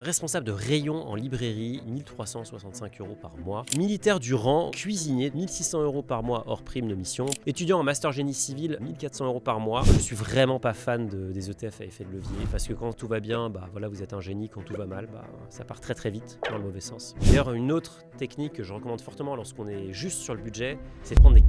Responsable de rayon en librairie, 1365 € par mois. Militaire du rang, cuisinier, 1600 € par mois hors prime de mission. Étudiant en master génie civil, 1400 € par mois. Je suis vraiment pas fan des ETF à effet de levier parce que quand tout va bien, voilà, vous êtes un génie. Quand tout va mal, ça part très très vite dans le mauvais sens. D'ailleurs, une autre technique que je recommande fortement lorsqu'on est juste sur le budget, c'est de prendre des...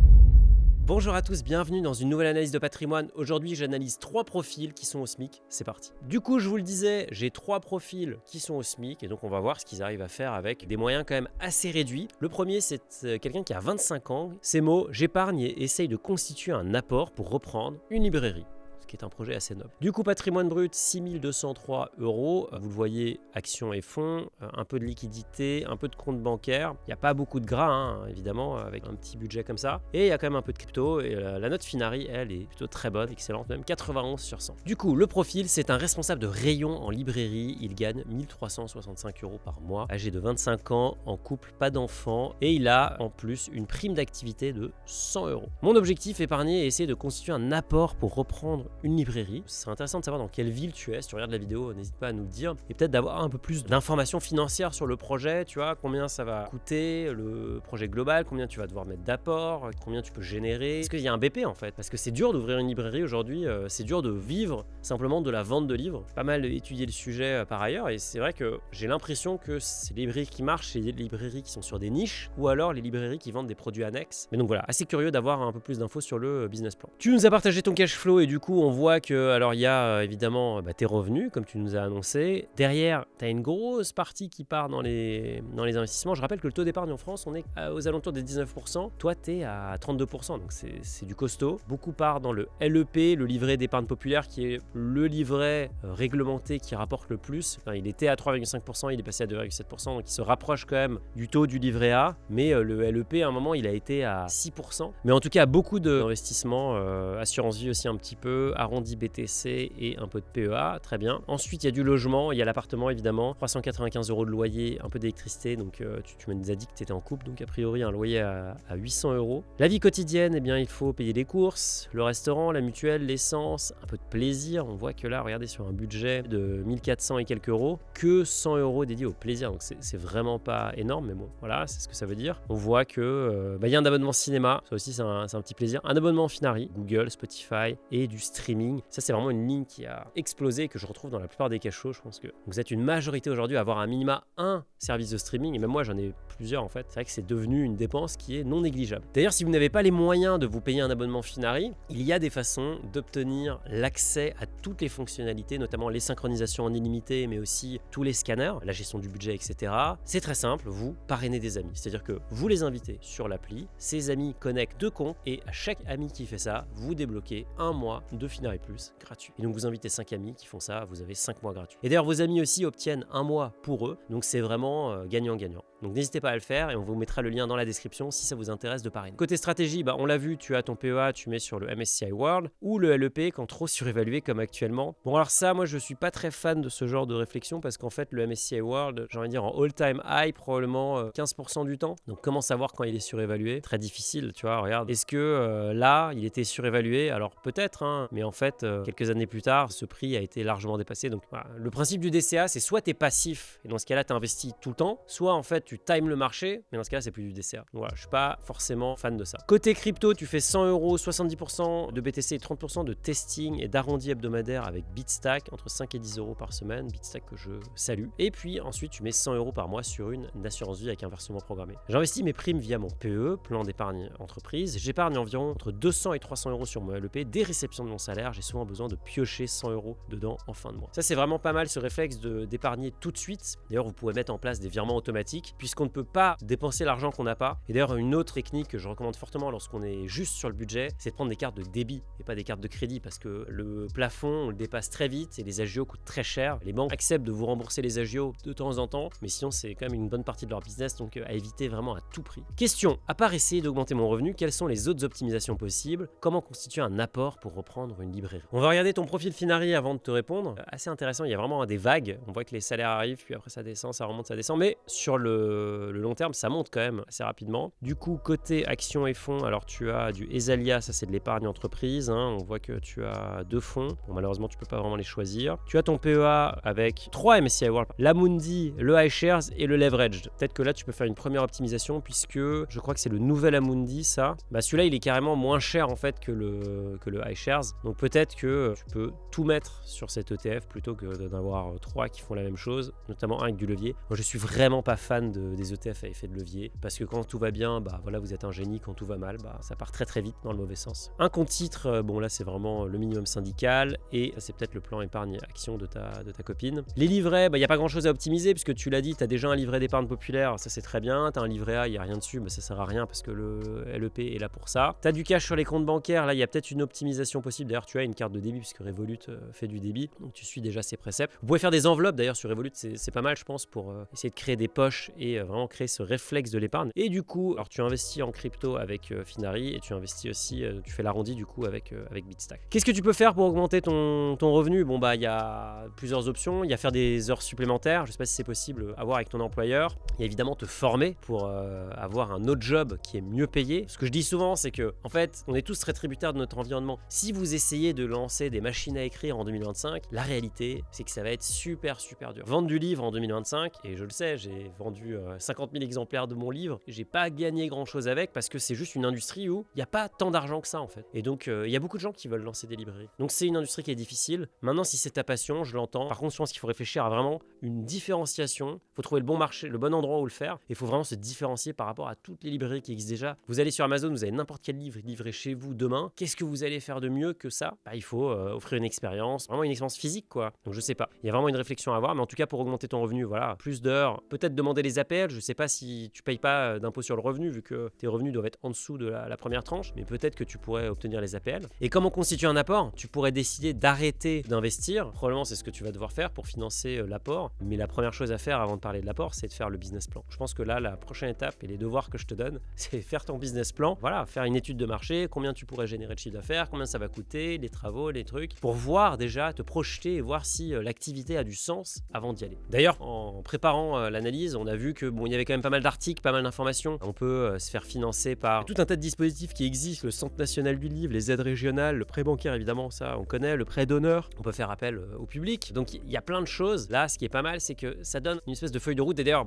Bonjour à tous, bienvenue dans une nouvelle analyse de patrimoine. Aujourd'hui, j'analyse 3 profils qui sont au SMIC. C'est parti. Du coup, je vous le disais, j'ai 3 profils qui sont au SMIC et donc on va voir ce qu'ils arrivent à faire avec des moyens quand même assez réduits. Le premier, c'est quelqu'un qui a 25 ans. Ces mots, j'épargne et essaye de constituer un apport pour reprendre une librairie. Ce qui est un projet assez noble. Du coup, patrimoine brut, 6203 €. Vous le voyez, actions et fonds, un peu de liquidité, un peu de compte bancaire. Il n'y a pas beaucoup de gras, hein, évidemment, avec un petit budget comme ça. Et il y a quand même un peu de crypto. Et la note Finari, elle, est plutôt très bonne, excellente, même 91 sur 100. Du coup, le profil, c'est un responsable de rayon en librairie. Il gagne 1365 € par mois, âgé de 25 ans, en couple, pas d'enfant. Et il a en plus une prime d'activité de 100 €. Mon objectif, épargner et essayer de constituer un apport pour reprendre une librairie. C'est intéressant de savoir dans quelle ville tu es. Si tu regardes la vidéo, n'hésite pas à nous le dire. Et peut-être d'avoir un peu plus d'informations financières sur le projet. Tu vois, combien ça va coûter, le projet global, combien tu vas devoir mettre d'apport, combien tu peux générer. Est-ce qu'il y a un BP en fait? Parce que c'est dur d'ouvrir une librairie aujourd'hui. C'est dur de vivre simplement de la vente de livres. Pas mal étudié le sujet par ailleurs. Et c'est vrai que j'ai l'impression que ces librairies qui marchent, c'est des librairies qui sont sur des niches ou alors les librairies qui vendent des produits annexes. Mais donc voilà, assez curieux d'avoir un peu plus d'infos sur le business plan. Tu nous as partagé ton cash flow et du coup, on voit que, alors il y a évidemment tes revenus, comme tu nous as annoncé. Derrière, tu as une grosse partie qui part dans les investissements. Je rappelle que le taux d'épargne en France, on est aux alentours des 19%. Toi, tu es à 32%, donc c'est du costaud. Beaucoup part dans le LEP, le livret d'épargne populaire, qui est le livret réglementé qui rapporte le plus. Enfin, il était à 3,5%, il est passé à 2,7%, donc il se rapproche quand même du taux du livret A. Mais le LEP, à un moment, il a été à 6%. Mais en tout cas, beaucoup d'investissements, assurance vie aussi un petit peu, arrondi BTC et un peu de PEA, très bien. Ensuite, il y a du logement, il y a l'appartement évidemment, 395 € de loyer, un peu d'électricité, donc tu nous as dit que tu étais en couple, donc a priori un loyer à 800 €. La vie quotidienne, eh bien il faut payer les courses, le restaurant, la mutuelle, l'essence, un peu de plaisir. On voit que là, regardez, sur un budget de 1400 et quelques euros, que 100 € dédiés au plaisir, donc c'est vraiment pas énorme, mais bon, voilà, c'est ce que ça veut dire. On voit que il y a un abonnement cinéma, ça aussi c'est un petit plaisir, un abonnement Finari, Google, Spotify et du streaming. Ça, c'est vraiment une ligne qui a explosé et que je retrouve dans la plupart des cash flows. Je pense que vous êtes une majorité aujourd'hui à avoir un minima un service de streaming, et même moi j'en ai plusieurs en fait. C'est vrai que c'est devenu une dépense qui est non négligeable. D'ailleurs, si vous n'avez pas les moyens de vous payer un abonnement Finari, il y a des façons d'obtenir l'accès à toutes les fonctionnalités, notamment les synchronisations en illimité, mais aussi tous les scanners, la gestion du budget, etc. C'est très simple, vous parrainez des amis. C'est-à-dire que vous les invitez sur l'appli, ces amis connectent 2 comptes et à chaque ami qui fait ça, vous débloquez un mois de Finari Plus gratuit. Et donc vous invitez 5 amis qui font ça, vous avez 5 mois gratuits. Et d'ailleurs, vos amis aussi obtiennent un mois pour eux, donc c'est vraiment gagnant-gagnant. Donc n'hésitez pas à le faire et on vous mettra le lien dans la description si ça vous intéresse de parrainer. Côté stratégie, on l'a vu, tu as ton PEA, tu mets sur le MSCI World ou le LEP quand trop surévalué comme actuellement. Bon, alors ça, moi je suis pas très fan de ce genre de réflexion parce qu'en fait le MSCI World, j'ai envie de dire en all-time high probablement 15% du temps. Donc comment savoir quand il est surévalué? Très difficile, tu vois, regarde. Est-ce que là, il était surévalué? Alors peut-être, hein, mais en fait, quelques années plus tard, ce prix a été largement dépassé. Donc voilà. Le principe du DCA, c'est soit tu es passif et dans ce cas-là, tu investis tout le temps, soit en fait tu times le marché, mais dans ce cas-là, c'est plus du DCA. Donc voilà, je suis pas forcément fan de ça. Côté crypto, tu fais 100 €, 70% de BTC et 30% de testing et d'arrondi hebdomadaire avec Bitstack, entre 5 et 10 € par semaine. Bitstack que je salue. Et puis ensuite, tu mets 100 € par mois sur une assurance vie avec un versement programmé. J'investis mes primes via mon PE, plan d'épargne entreprise. J'épargne environ entre 200 et 300 € sur mon LEP. Des réceptions de mon salaire, j'ai souvent besoin de piocher 100 € dedans en fin de mois. Ça, c'est vraiment pas mal ce réflexe d'épargner tout de suite. D'ailleurs, vous pouvez mettre en place des virements automatiques puisqu'on ne peut pas dépenser l'argent qu'on n'a pas. Et d'ailleurs, une autre technique que je recommande fortement lorsqu'on est juste sur le budget, c'est de prendre des cartes de débit et pas des cartes de crédit parce que le plafond, on le dépasse très vite et les agios coûtent très cher. Les banques acceptent de vous rembourser les agios de temps en temps, mais sinon, c'est quand même une bonne partie de leur business, donc à éviter vraiment à tout prix. Question, à part essayer d'augmenter mon revenu, quelles sont les autres optimisations possibles? Comment constituer un apport pour reprendre pour une librairie. On va regarder ton profil Finari avant de te répondre. Assez intéressant, il y a vraiment des vagues. On voit que les salaires arrivent, puis après ça descend, ça remonte, ça descend. Mais sur le long terme, ça monte quand même assez rapidement. Du coup, côté actions et fonds, alors tu as du Esalia, ça c'est de l'épargne entreprise. On voit que tu as 2 fonds. Bon, malheureusement, tu peux pas vraiment les choisir. Tu as ton PEA avec 3 MSCI World, l'Amundi, le iShares et le Leveraged. Peut-être que là, tu peux faire une première optimisation puisque je crois que c'est le nouvel Amundi, ça. Celui-là, il est carrément moins cher en fait que le iShares. Donc peut-être que tu peux tout mettre sur cet ETF plutôt que d'avoir 3 qui font la même chose, notamment un avec du levier. Moi, je suis vraiment pas fan des ETF à effet de levier parce que quand tout va bien, voilà, vous êtes un génie. Quand tout va mal, ça part très très vite dans le mauvais sens. Un compte titre, bon là, c'est vraiment le minimum syndical et c'est peut-être le plan épargne action de ta copine. Les livrets, il n'y a pas grand-chose à optimiser puisque tu l'as dit, tu as déjà un livret d'épargne populaire, ça c'est très bien. Tu as un livret A, il n'y a rien dessus, ça sert à rien parce que le LEP est là pour ça. Tu as du cash sur les comptes bancaires, là il y a peut-être une optimisation possible. D'ailleurs, tu as une carte de débit puisque Revolut fait du débit, donc tu suis déjà ses préceptes. Vous pouvez faire des enveloppes d'ailleurs sur Revolut, c'est pas mal je pense pour essayer de créer des poches et vraiment créer ce réflexe de l'épargne. Et du coup, alors tu investis en crypto avec Finari et tu investis aussi, tu fais l'arrondi du coup avec Bitstack. Qu'est-ce que tu peux faire pour augmenter ton revenu? Bon il y a plusieurs options, il y a faire des heures supplémentaires, je sais pas si c'est possible à voir avec ton employeur. Il y a évidemment te former pour avoir un autre job qui est mieux payé. Ce que je dis souvent, c'est que en fait, on est tous très tributaires de notre environnement. Si vous essayez de lancer des machines à écrire en 2025, la réalité, c'est que ça va être super dur. Vendre du livre en 2025, et je le sais, j'ai vendu 50 000 exemplaires de mon livre, j'ai pas gagné grand chose avec parce que c'est juste une industrie où il n'y a pas tant d'argent que ça en fait. Et donc, il y a beaucoup de gens qui veulent lancer des librairies. Donc c'est une industrie qui est difficile. Maintenant, si c'est ta passion, je l'entends. Par contre, je pense qu'il faut réfléchir à vraiment une différenciation. Il faut trouver le bon marché, le bon endroit où le faire. Il faut vraiment se différencier par rapport à toutes les librairies qui existent déjà. Vous allez sur Amazon, vous avez n'importe quel livre livré chez vous demain. Qu'est-ce que vous allez faire de mieux que ça? Il faut offrir une expérience, vraiment une expérience physique quoi. Donc je sais pas. Il y a vraiment une réflexion à avoir, mais en tout cas pour augmenter ton revenu, voilà, plus d'heures, peut-être demander les APL. Je sais pas si tu payes pas d'impôt sur le revenu vu que tes revenus doivent être en dessous de la première tranche, mais peut-être que tu pourrais obtenir les APL. Et comment constituer un apport? Tu pourrais décider d'arrêter d'investir. Probablement c'est ce que tu vas devoir faire pour financer l'apport, mais la première chose à faire avant de parler de l'apport, c'est de faire le business plan. Je pense que là, la prochaine étape et les devoirs que je te donne, c'est faire ton business plan. Voilà, faire une étude de marché, combien tu pourrais générer de chiffre d'affaires, combien ça va coûter, les travaux, les trucs, pour voir déjà, te projeter et voir si l'activité a du sens avant d'y aller. D'ailleurs, en préparant l'analyse, on a vu que il y avait quand même pas mal d'articles, pas mal d'informations. On peut se faire financer par tout un tas de dispositifs qui existent, le Centre national du livre, les aides régionales, le prêt bancaire évidemment, ça on connaît, le prêt d'honneur. On peut faire appel au public. Donc il y a plein de choses. Là, ce qui est pas mal, c'est que ça donne une espèce de feuille de route. Et d'ailleurs,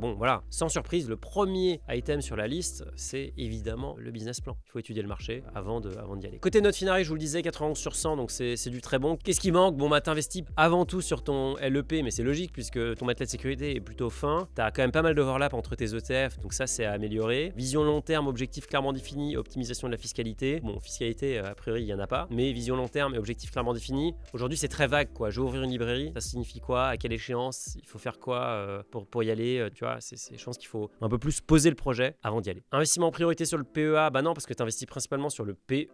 sans surprise, le premier item sur la liste, c'est évidemment le business plan. Il faut étudier le marché avant d'y aller. Côté note Finari, je vous le disais, 91 sur 100, donc c'est du très bon. Qu'est-ce qui manque? T'investis avant tout sur ton LEP, mais c'est logique puisque ton matelas de sécurité est plutôt fin. T'as quand même pas mal d'overlap entre tes ETF, donc ça c'est à améliorer. Vision long terme, objectif clairement défini, optimisation de la fiscalité. Fiscalité, a priori, il n'y en a pas, mais vision long terme et objectif clairement défini. Aujourd'hui, c'est très vague, quoi. Je vais ouvrir une librairie, ça signifie quoi? À quelle échéance? Il faut faire quoi pour y aller? Tu vois, je pense qu'il faut un peu plus poser le projet avant d'y aller. Investissement en priorité sur le PEA, non, parce que tu investis principalement sur le PEE,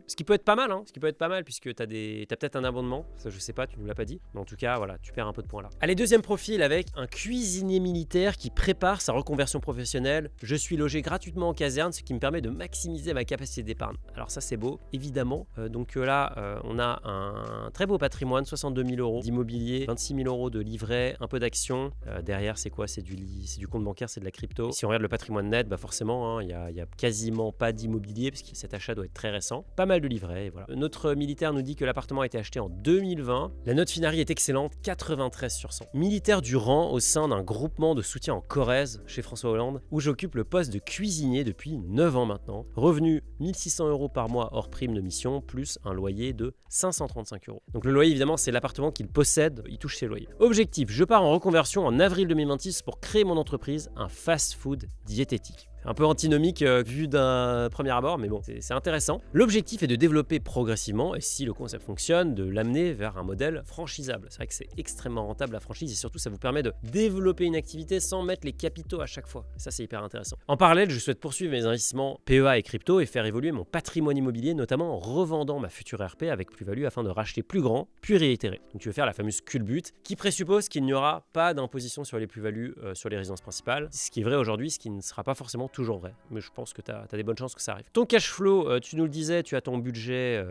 ce qui peut être pas mal, ce qui peut être pas mal puisque t'as peut-être un abondement, ça je sais pas, tu nous l'as pas dit, mais en tout cas, voilà, tu perds un peu de points là. Allez, deuxième profil avec un cuisinier militaire qui prépare sa reconversion professionnelle. Je suis logé gratuitement en caserne, ce qui me permet de maximiser ma capacité d'épargne. Alors ça, c'est beau, évidemment. Donc là, on a un très beau patrimoine, 62 000 euros d'immobilier, 26 000 euros de livret, un peu d'actions. Derrière, c'est quoi? C'est du compte bancaire, c'est de la crypto. Si on regarde le patrimoine net, forcément, il y a quasiment pas d'immobilier parce que cet achat doit être très récent. Pas mal de livrets, et voilà. Notre militaire nous dit que l'appartement a été acheté en 2020. La note Finari est excellente, 93 sur 100. Militaire du rang au sein d'un groupement de soutien en Corrèze, chez François Hollande, où j'occupe le poste de cuisinier depuis 9 ans maintenant. Revenu 1600 euros par mois hors prime de mission, plus un loyer de 535 euros. Donc le loyer, évidemment, c'est l'appartement qu'il possède, il touche ses loyers. Objectif, je pars en reconversion en avril 2026 pour créer mon entreprise, un fast-food diététique. Un peu antinomique vu d'un premier abord, mais bon, c'est intéressant. L'objectif est de développer progressivement, et si le concept fonctionne, de l'amener vers un modèle franchisable. C'est vrai que c'est extrêmement rentable la franchise, et surtout ça vous permet de développer une activité sans mettre les capitaux à chaque fois. Et ça, c'est hyper intéressant. En parallèle, je souhaite poursuivre mes investissements PEA et crypto et faire évoluer mon patrimoine immobilier, notamment en revendant ma future RP avec plus-value afin de racheter plus grand, puis réitérer. Donc tu veux faire la fameuse culbute, qui présuppose qu'il n'y aura pas d'imposition sur les plus-values sur les résidences principales. Ce qui est vrai aujourd'hui, ce qui ne sera pas forcément rarement toujours vrai, mais je pense que tu as des bonnes chances que ça arrive. Ton cash flow, tu nous le disais, tu as ton budget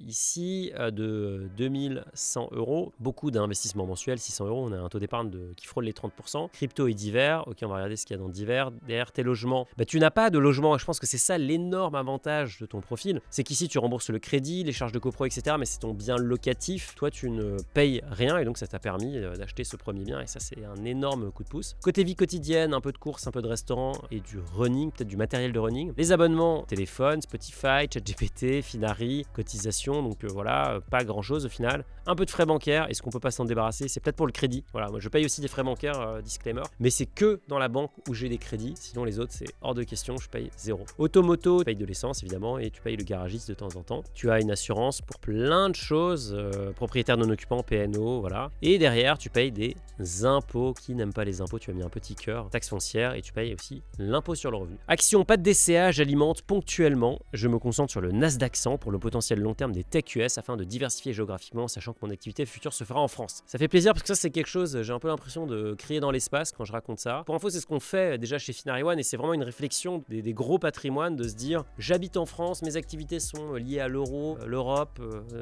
ici de 2100 €. Beaucoup d'investissements mensuels, 600 €. On a un taux d'épargne qui frôle les 30%. Crypto et divers. Ok, on va regarder ce qu'il y a dans divers. Derrière tes logements, tu n'as pas de logement. Je pense que c'est ça l'énorme avantage de ton profil. C'est qu'ici, tu rembourses le crédit, les charges de copro, etc. Mais c'est ton bien locatif. Toi, tu ne payes rien et donc ça t'a permis d'acheter ce premier bien. Et ça, c'est un énorme coup de pouce. Côté vie quotidienne, un peu de courses, un peu de restaurant et du running, peut-être du matériel de running. Les abonnements, téléphone, Spotify, ChatGPT, Finari, cotisation. Donc voilà, pas grand-chose au final. Un peu de frais bancaires. Est-ce qu'on peut pas s'en débarrasser? C'est peut-être pour le crédit. Voilà, moi je paye aussi des frais bancaires, disclaimer. Mais c'est que dans la banque où j'ai des crédits. Sinon les autres, c'est hors de question, je paye 0. Automoto, tu payes de l'essence évidemment et tu payes le garagiste de temps en temps. Tu as une assurance pour plein de choses, propriétaire non occupant, PNO, voilà. Et derrière, tu payes des impôts. Qui n'aime pas les impôts? Tu as mis un petit cœur, taxe foncière et tu payes aussi l'impôt sur le revenu. Action, pas de DCA, j'alimente ponctuellement. Je me concentre sur le Nasdaq 100 pour le potentiel long terme des tech US afin de diversifier géographiquement, sachant que mon activité future se fera en France. Ça fait plaisir parce que ça, c'est quelque chose, j'ai un peu l'impression de crier dans l'espace quand je raconte ça. Pour info, c'est ce qu'on fait déjà chez Finari One et c'est vraiment une réflexion des gros patrimoines de se dire j'habite en France, mes activités sont liées à l'euro, l'Europe,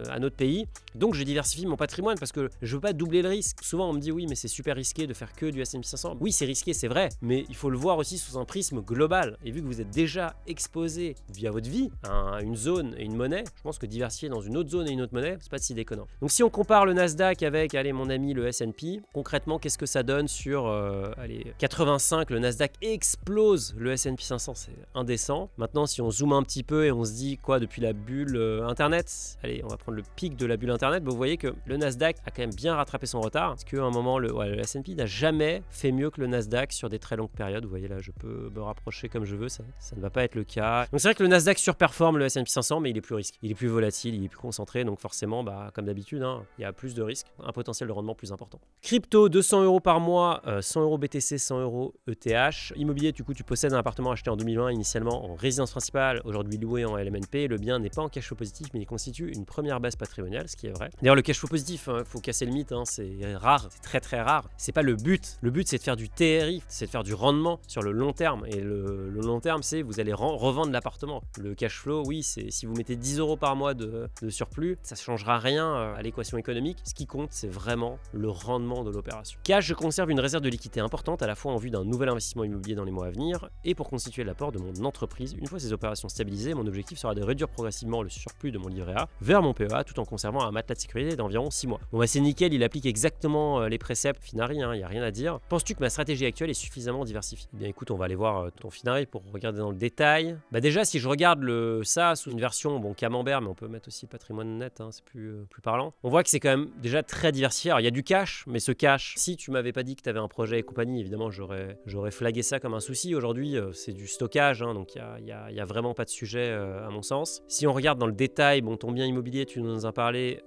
à notre pays. Donc je diversifie mon patrimoine parce que je veux pas doubler le risque. Souvent on me dit oui mais c'est super risqué de faire que du S&P 500. Oui c'est risqué, c'est vrai, mais il faut le voir aussi sous un prisme global. Et vu que vous êtes déjà exposé via votre vie à une zone et une monnaie, je pense que diversifier dans une autre zone et une autre monnaie, c'est pas si déconnant. Donc si on compare le Nasdaq avec, allez mon ami le S&P, concrètement qu'est-ce que ça donne sur 85, le Nasdaq explose le S&P 500, c'est indécent. Maintenant si on zoome un petit peu et on se dit quoi depuis la bulle internet, allez on va prendre le pic de la bulle internet, vous voyez que le Nasdaq a quand même bien rattrapé son retard, parce qu'à un moment le S&P n'a jamais fait mieux que le Nasdaq sur des très longues périodes. Vous voyez là je peux me rapprocher comme je veux, ça ne va pas être le cas. Donc c'est vrai que le Nasdaq surperforme le S&P 500 mais il est plus risqué, il est plus volatile, il est plus concentré, donc forcément comme d'habitude il y a plus de risques, un potentiel de rendement plus important. Crypto, 200 € par mois, 100 € BTC, 100 € ETH. Immobilier, du coup tu possèdes un appartement acheté en 2020 initialement en résidence principale, aujourd'hui loué en LMNP. Le bien n'est pas en cash flow positif mais il constitue une première base patrimoniale, ce qui est vrai. D'ailleurs le cash flow positif, faut casser le mythe, c'est rare, c'est très très rare. C'est pas le but. Le but c'est de faire du TRI, c'est de faire du rendement sur le long terme. Et le long terme c'est vous allez revendre l'appartement. Le cash flow, oui, c'est si vous mettez 10 € par mois de surplus, ça ne changera rien à l'équation économique. Ce qui compte c'est vraiment le rendement de l'opération. Cash, je conserve une réserve de liquidité importante à la fois en vue d'un nouvel investissement immobilier dans les mois à venir et pour constituer l'apport de mon entreprise. Une fois ces opérations stabilisées, mon objectif sera de réduire progressivement le surplus de mon livret A vers mon PEA tout en conservant un matelas de sécurité d'environ 6 mois. Bon c'est nickel, il applique exactement les préceptes Finari, il n'y a rien à dire. Penses-tu que ma stratégie actuelle est suffisamment diversifiée? Eh bien écoute, on va aller voir ton Finari pour regarder dans le détail. Déjà si je regarde ça sous une version camembert, mais on peut mettre aussi le patrimoine net, c'est plus parlant. On voit que c'est quand même déjà très diversifié. Alors il y a du cash, mais ce cash, si tu m'avais pas dit que tu avais un projet et compagnie, évidemment j'aurais flagué ça comme un souci. Aujourd'hui c'est du stockage, donc il y a vraiment pas de sujet à mon sens. Si on regarde dans le détail, ton bien immobilier, tu nous en as parlé,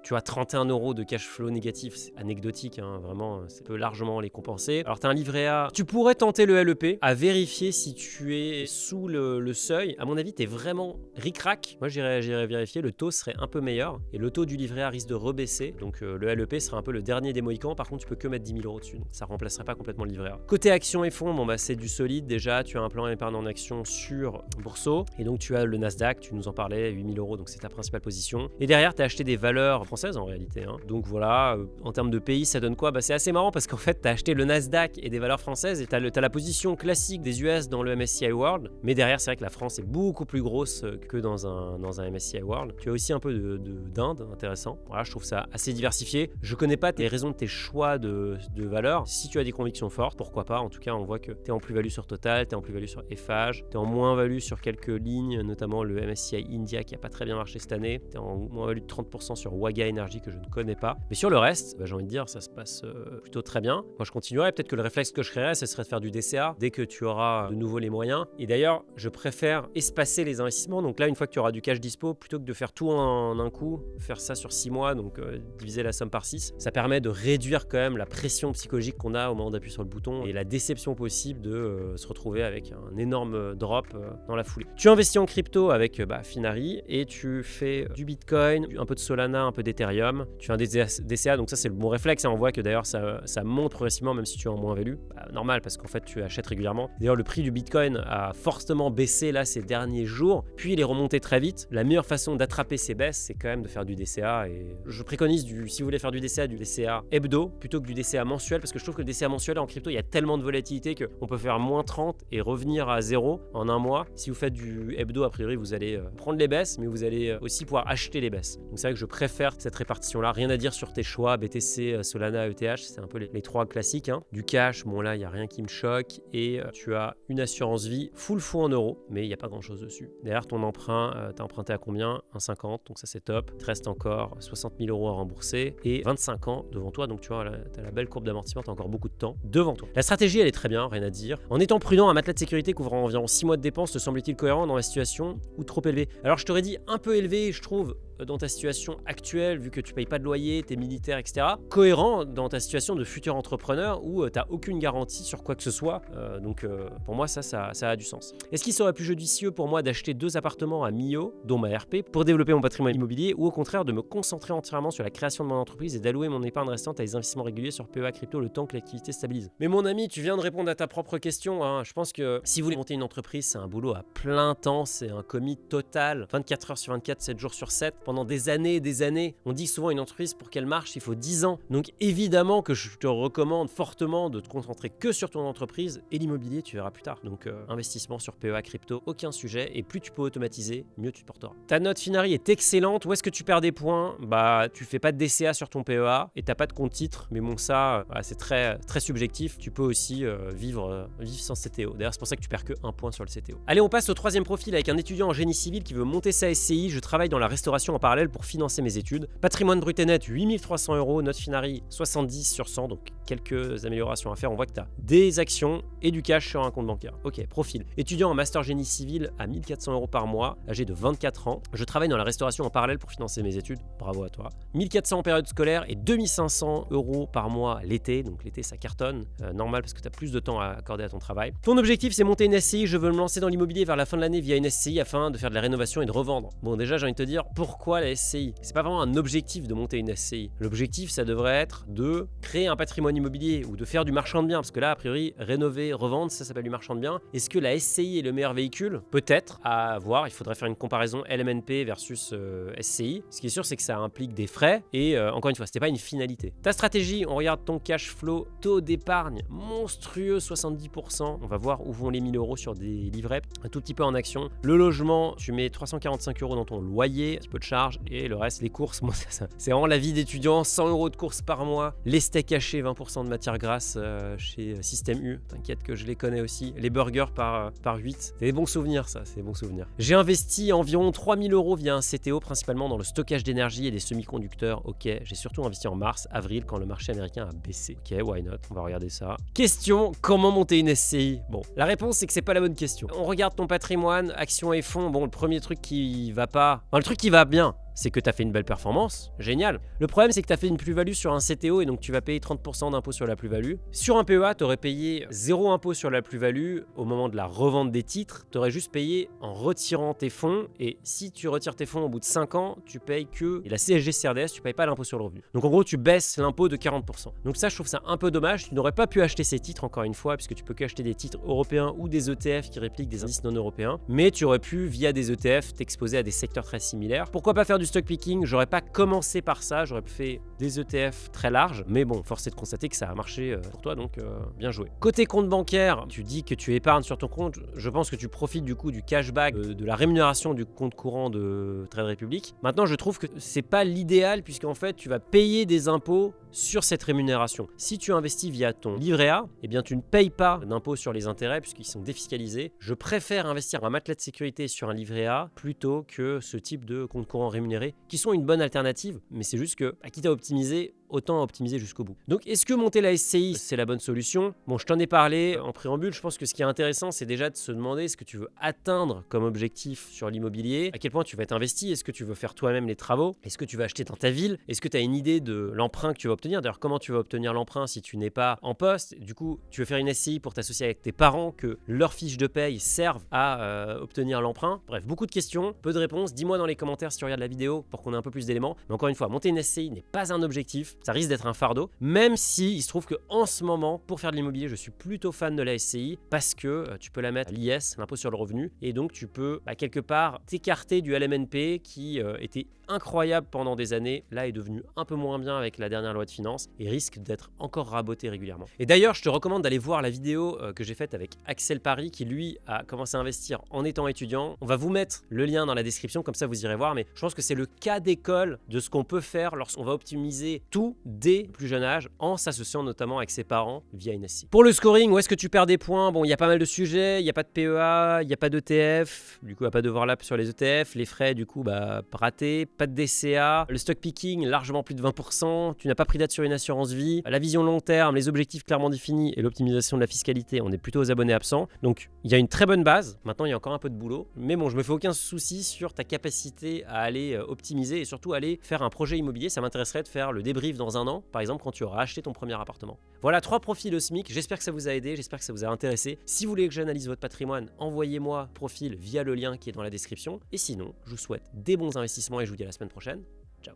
tu as 31 € de cash flow négatif, c'est anecdotique, vraiment, ça peut largement les compenser. Alors tu as un livret A, tu pourrais tenter le LEP, à vérifier si tu es sous le seuil. À mon avis, tu es vraiment ric-rac. Moi j'irais vérifier, le taux serait un peu meilleur et le taux du livret A risque de rebaisser. Donc le LEP sera un peu le dernier des Mohicans. Par contre, tu peux que mettre 10 000 € dessus, donc ça remplacerait pas complètement le livret A. Côté actions et fonds, c'est du solide déjà. Tu as un plan épargne en action sur Bourseau et donc tu as le Nasdaq, tu nous en parlais, 8 000 €, donc c'est ta principale position. Et derrière, tu as acheté des valeurs françaises en réalité. Donc voilà, en termes de pays, ça donne quoi? C'est assez marrant parce qu'en fait, tu as acheté le Nasdaq et des valeurs françaises et tu as la position classique des US dans le MSCI World. Mais derrière, c'est vrai que la France est beaucoup plus grosse que dans un MSCI World. Tu as aussi un peu d'Inde, intéressant. Voilà, je trouve ça assez diversifié. Je connais pas tes raisons de tes choix de valeurs. Si tu as des convictions fortes, pourquoi pas? En tout cas, on voit que tu es en plus-value sur Total, tu es en plus-value sur Eiffage, tu es en moins-value sur quelques lignes, notamment le MSCI India qui a pas très bien marché cette année. Tu es en moins-value de 30% sur Waga Energy que je ne connais pas. Mais sur le reste, j'ai envie de dire, ça se passe plutôt très bien. Moi, je continuerai. Peut-être que le réflexe que je créerais, ce serait de faire du DCA dès que tu auras de nouveau les moyens. Et d'ailleurs, je préfère espacer les investissements. Donc là, une fois que tu auras du cash dispo, plutôt que de faire tout en un coup, faire ça sur 6 mois, donc diviser la somme par 6, ça permet de réduire quand même la pression psychologique qu'on a au moment d'appuyer sur le bouton et la déception possible de se retrouver avec un énorme drop dans la foulée. Tu investis en crypto avec Finari et tu fais du Bitcoin, un peu de Solana, un peu d'Ethereum. Tu fais un DCA, donc ça c'est le bon réflexe. On voit que d'ailleurs ça monte progressivement même si tu es en moins-value. Normal parce qu'en fait tu achètes régulièrement. D'ailleurs le prix du Bitcoin a fortement baissé là ces derniers jours, puis il est remonté très vite. La meilleure façon d'attraper ces baisses, c'est quand même de faire du DCA. Et je préconise, si vous voulez faire du DCA hebdo plutôt que du DCA mensuel, parce que je trouve que le DCA mensuel en crypto, il y a tellement de volatilité qu'on peut faire moins 30 et revenir à 0 en un mois. Si vous faites du hebdo, a priori, vous allez prendre les baisses, mais vous allez aussi pouvoir acheter les baisses. Donc c'est vrai que je préfère cette répartition-là. Rien à dire sur tes choix, BTC, Solana, ETH, c'est un peu les trois classiques. Du cash, bon là, il n'y a rien qui me choque. Et tu as une assurance vie full fonds en euros, mais il n'y a pas grand-chose dessus. Derrière ton emprunt, tu as emprunté à combien? 1,50, donc ça c'est top. Il te reste encore 60 000 € à rembourser et 25 ans devant toi. Donc tu vois, tu as la belle courbe d'amortissement, tu as encore beaucoup de temps devant toi. La stratégie, elle est très bien, rien à dire. En étant prudent, un matelas de sécurité couvrant environ 6 mois de dépenses te semble-t-il cohérent dans la situation ou trop élevé? Alors je t'aurais dit un peu élevé, je trouve, dans ta situation actuelle, vu que tu payes pas de loyer, tu es militaire, etc. Cohérent dans ta situation de futur entrepreneur où tu n'as aucune garantie sur quoi que ce soit. Donc pour moi, ça a du sens. Est-ce qu'il serait plus judicieux pour moi d'acheter 2 appartements à Millau, dont ma RP, pour développer mon patrimoine immobilier, ou au contraire de me concentrer entièrement sur la création de mon entreprise et d'allouer mon épargne restante à des investissements réguliers sur PEA crypto le temps que l'activité stabilise? Mais mon ami, tu viens de répondre à ta propre question. Je pense que si vous voulez monter une entreprise, c'est un boulot à plein temps, c'est un commit total, 24 heures sur 24, 7 jours sur 7, pendant des années et des années. On dit souvent une entreprise, pour qu'elle marche, il faut 10 ans. Donc évidemment que je te recommande fortement de te concentrer que sur ton entreprise, et l'immobilier, tu verras plus tard. Donc investissement sur PEA crypto, aucun sujet, et plus tu peux automatiser, mieux tu te porteras. Ta note Finari est excellente. Où est-ce que tu perds des points? Bah, tu fais pas de DCA sur ton PEA et t'as pas de compte titre, mais bon, ça, c'est très, très subjectif. Tu peux aussi vivre sans CTO. D'ailleurs, c'est pour ça que tu perds que 1 point sur le CTO. Allez, on passe au 3e profil avec un étudiant en génie civil qui veut monter sa SCI. Je travaille dans la restauration en parallèle pour financer mes études. Patrimoine brut et net 8 300 €, note Finari 70 sur 100, donc quelques améliorations à faire. On voit que tu as des actions et du cash sur un compte bancaire. Ok, profil. Étudiant en master génie civil à 1 400 € par mois, âgé de 24 ans. Je travaille dans la restauration en parallèle pour financer mes études. Bravo à toi. 1 400 en période scolaire et 2 500 € par mois l'été. Donc l'été, ça cartonne. Normal parce que tu as plus de temps à accorder à ton travail. Ton objectif, c'est monter une SCI. Je veux me lancer dans l'immobilier vers la fin de l'année via une SCI afin de faire de la rénovation et de revendre. Bon, déjà, j'ai envie de te dire, pourquoi la SCI? C'est pas vraiment un objectif de monter une SCI. L'objectif, ça devrait être de créer un patrimoine immobilier ou de faire du marchand de biens. Parce que là, a priori, rénover, revendre, ça s'appelle du marchand de biens. Est-ce que la SCI est le meilleur véhicule? Peut-être, à voir. Il faudrait faire une comparaison LMNP versus SCI. Ce qui est sûr, c'est que ça implique des frais. Et encore une fois, c'était pas une finalité. Ta stratégie, on regarde ton cash flow, taux d'épargne monstrueux, 70%. On va voir où vont les 1 000 € sur des livrets. Un tout petit peu en action. Le logement, tu mets 345 € dans ton loyer, un petit peu de charge. Et le reste, les courses, moi, c'est vraiment la vie d'étudiant. 100 € de courses par mois. Les steaks hachés, 20% de matière grasse chez Système U. T'inquiète que je les connais aussi. Les burgers par 8. C'est des bons souvenirs, ça. C'est des bons souvenirs. J'ai investi environ 3 000 € via un CTO, principalement dans le stockage d'énergie et des semi-conducteurs. Ok, j'ai surtout investi en mars, avril, quand le marché américain a baissé. Ok, why not? On va regarder ça. Question, comment monter une SCI? Bon, la réponse, c'est que c'est pas la bonne question. On regarde ton patrimoine, actions et fonds. Bon, le premier truc qui va pas... Enfin, le truc qui va bien, c'est que tu as fait une belle performance, génial. Le problème, c'est que tu as fait une plus-value sur un CTO et donc tu vas payer 30% d'impôt sur la plus-value. Sur un PEA, tu aurais payé 0 impôt sur la plus-value au moment de la revente des titres. Tu aurais juste payé en retirant tes fonds et si tu retires tes fonds au bout de 5 ans, tu payes que la CSG CRDS, tu payes pas l'impôt sur le revenu. Donc en gros, tu baisses l'impôt de 40%. Donc ça, je trouve ça un peu dommage. Tu n'aurais pas pu acheter ces titres encore une fois puisque tu peux qu'acheter des titres européens ou des ETF qui répliquent des indices non européens. Mais tu aurais pu, via des ETF, t'exposer à des secteurs très similaires. Pourquoi pas faire du stock picking? J'aurais pas commencé par ça, j'aurais fait des ETF très larges, mais bon, force est de constater que ça a marché pour toi, donc bien joué. Côté compte bancaire, tu dis que tu épargnes sur ton compte, je pense que tu profites du coup du cashback, de la rémunération du compte courant de Trade Republic. Maintenant, je trouve que c'est pas l'idéal, puisqu'en fait, tu vas payer des impôts sur cette rémunération. Si tu investis via ton livret A, eh bien tu ne payes pas d'impôts sur les intérêts puisqu'ils sont défiscalisés. Je préfère investir un matelas de sécurité sur un livret A plutôt que ce type de compte courant rémunéré qui sont une bonne alternative, mais c'est juste que, quitte à optimiser, autant optimiser jusqu'au bout. Donc, est-ce que monter la SCI, c'est la bonne solution? Bon, je t'en ai parlé en préambule. Je pense que ce qui est intéressant, c'est déjà de se demander ce que tu veux atteindre comme objectif sur l'immobilier, à quel point tu vas être investi, est-ce que tu veux faire toi-même les travaux, est-ce que tu vas acheter dans ta ville, est-ce que tu as une idée de l'emprunt que tu vas obtenir. D'ailleurs, comment tu vas obtenir l'emprunt si tu n'es pas en poste? Du coup, tu veux faire une SCI pour t'associer avec tes parents, que leur fiche de paye serve à obtenir l'emprunt. Bref, beaucoup de questions, peu de réponses. Dis-moi dans les commentaires si tu regardes la vidéo pour qu'on ait un peu plus d'éléments. Mais encore une fois, monter une SCI n'est pas un objectif. Ça risque d'être un fardeau, même si il se trouve qu'en ce moment, pour faire de l'immobilier, je suis plutôt fan de la SCI parce que tu peux la mettre à l'IS, l'impôt sur le revenu, et donc tu peux quelque part t'écarter du LMNP qui était incroyable pendant des années, là est devenu un peu moins bien avec la dernière loi de finances et risque d'être encore raboté régulièrement. Et d'ailleurs, je te recommande d'aller voir la vidéo que j'ai faite avec Axel Paris qui lui a commencé à investir en étant étudiant. On va vous mettre le lien dans la description, comme ça vous irez voir, mais je pense que c'est le cas d'école de ce qu'on peut faire lorsqu'on va optimiser tout dès le plus jeune âge en s'associant notamment avec ses parents via une SCI. Pour le scoring, où est-ce que tu perds des points? Bon, il y a pas mal de sujets, il n'y a pas de PEA, il n'y a pas d'ETF, du coup il n'y a pas d'overlap sur les ETF, les frais du coup ratés, pas de DCA, le stock picking largement plus de 20%, tu n'as pas pris date sur une assurance vie, la vision long terme, les objectifs clairement définis et l'optimisation de la fiscalité, on est plutôt aux abonnés absents. Donc il y a une très bonne base, maintenant il y a encore un peu de boulot, mais bon, je me fais aucun souci sur ta capacité à aller optimiser et surtout aller faire un projet immobilier. Ça m'intéresserait de faire le débrief dans un an, par exemple quand tu auras acheté ton premier appartement. Voilà 3 profils au SMIC, j'espère que ça vous a aidé, j'espère que ça vous a intéressé. Si vous voulez que j'analyse votre patrimoine, envoyez-moi profil via le lien qui est dans la description. Et sinon, je vous souhaite des bons investissements et je vous dis à la semaine prochaine. Ciao.